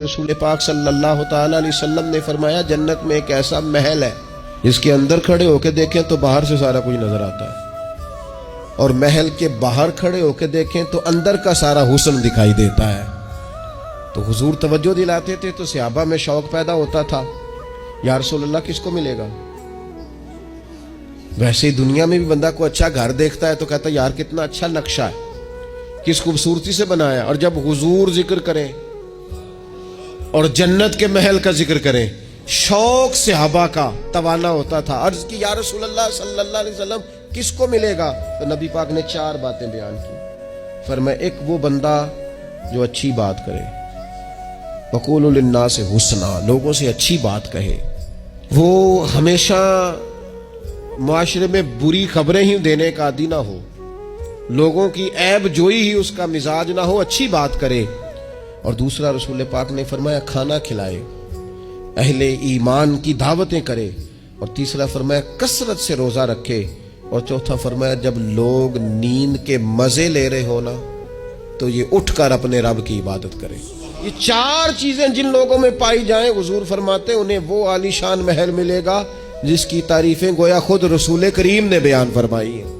رسول پاک صلی اللہ تعالی علیہ وسلم نے فرمایا جنت میں ایک ایسا محل ہے جس کے اندر کھڑے ہو کے دیکھیں تو باہر سے سارا کچھ نظر آتا ہے، اور محل کے باہر کھڑے ہو کے دیکھیں تو اندر کا سارا حسن دکھائی دیتا ہے۔ تو حضور توجہ دلاتے تھے تو صحابہ میں شوق پیدا ہوتا تھا، یا رسول اللہ کس کو ملے گا؟ ویسے ہی دنیا میں بھی بندہ کو اچھا گھر دیکھتا ہے تو کہتا ہے یار کتنا اچھا نقشہ ہے، کس خوبصورتی سے بنایا، اور جب حضور ذکر کریں اور جنت کے محل کا ذکر کریں شوق صحابہ کا توانا ہوتا تھا۔ عرض کی یا رسول اللہ صلی اللہ علیہ وسلم کس کو ملے گا؟ تو نبی پاک نے 4 باتیں بیان کی۔ فرمایا ایک وہ بندہ جو اچھی بات کرے، وقولوا للناس حسنا، لوگوں سے اچھی بات کہے، وہ ہمیشہ معاشرے میں بری خبریں ہی دینے کا عادی نہ ہو، لوگوں کی عیب جوئی ہی اس کا مزاج نہ ہو، اچھی بات کرے۔ اور دوسرا رسول پاک نے فرمایا کھانا کھلائے، اہل ایمان کی دعوتیں کرے، اور تیسرا فرمایا کثرت سے روزہ رکھے، اور چوتھا فرمایا جب لوگ نیند کے مزے لے رہے ہو نا تو یہ اٹھ کر اپنے رب کی عبادت کرے۔ یہ 4 چیزیں جن لوگوں میں پائی جائیں حضور فرماتے انہیں وہ عالی شان محل ملے گا جس کی تعریفیں گویا خود رسول کریم نے بیان فرمائی ہیں۔